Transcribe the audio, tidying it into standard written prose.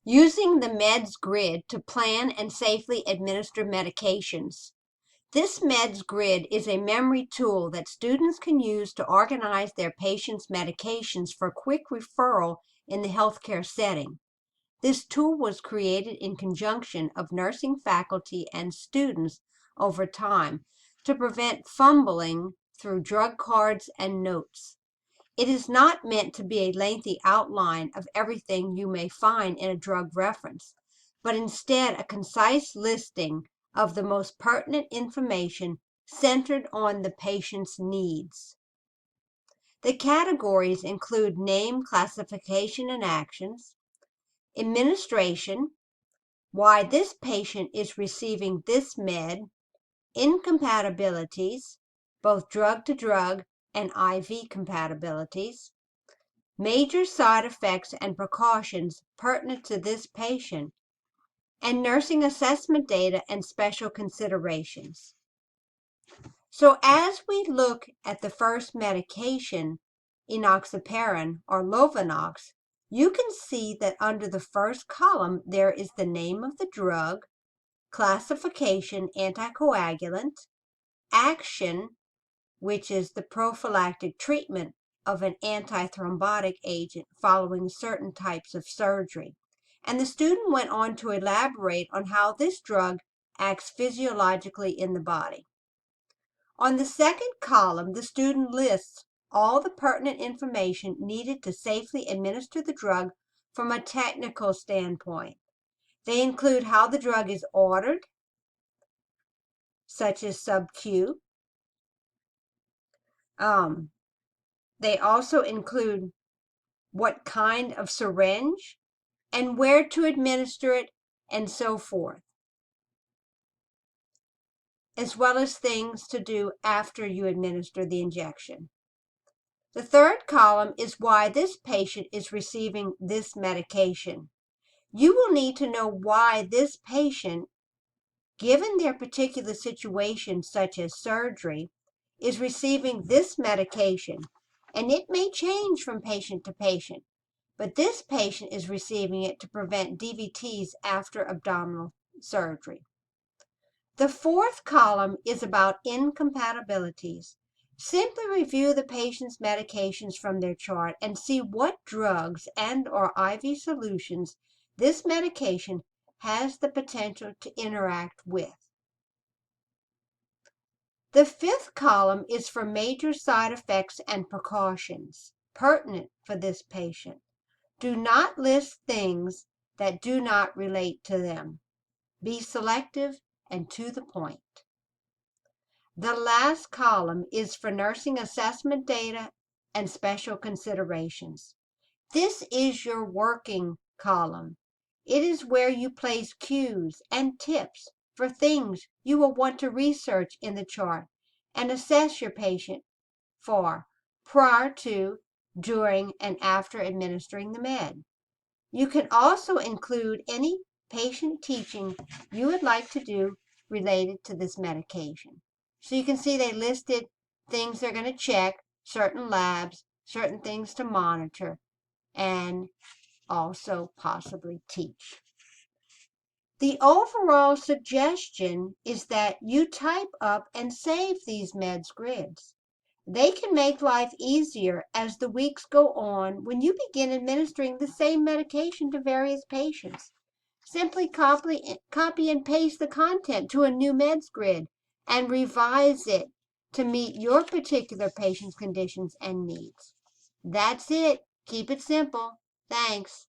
Using the meds grid to plan and safely administer medications. This meds grid is a memory tool that students can use to organize their patients' medications for quick referral in the healthcare setting. This tool was created in conjunction of nursing faculty and students over time to prevent fumbling through drug cards and notes. It is not meant to be a lengthy outline of everything you may find in a drug reference, but instead a concise listing of the most pertinent information centered on the patient's needs. The categories include name, classification, and actions, administration, why this patient is receiving this med, incompatibilities, both drug to drug and IV compatibilities, major side effects and precautions pertinent to this patient, and nursing assessment data and special considerations. So as we look at the first medication, enoxaparin or Lovenox, you can see that under the first column there is the name of the drug, classification, anticoagulant, action, which is the prophylactic treatment of an antithrombotic agent following certain types of surgery. And the student went on to elaborate on how this drug acts physiologically in the body. On the second column, the student lists all the pertinent information needed to safely administer the drug from a technical standpoint. They include how the drug is ordered, such as sub-Q. They also include what kind of syringe and where to administer it and so forth, as well as things to do after you administer the injection. The third column is why this patient is receiving this medication. You will need to know why this patient, given their particular situation such as surgery, is receiving this medication, and it may change from patient to patient, but this patient is receiving it to prevent DVTs after abdominal surgery. The fourth column is about incompatibilities. Simply review the patient's medications from their chart and see what drugs and/or IV solutions this medication has the potential to interact with. The fifth column is for major side effects and precautions pertinent for this patient. Do not list things that do not relate to them. Be selective and to the point. The last column is for nursing assessment data and special considerations. This is your working column. It is where you place cues and tips for things you will want to research in the chart and assess your patient for prior to, during, and after administering the med. You can also include any patient teaching you would like to do related to this medication. So you can see they listed things they're going to check, certain labs, certain things to monitor, and also possibly teach. The overall suggestion is that you type up and save these meds grids. They can make life easier as the weeks go on when you begin administering the same medication to various patients. Simply copy and paste the content to a new meds grid and revise it to meet your particular patient's conditions and needs. That's it. Keep it simple. Thanks.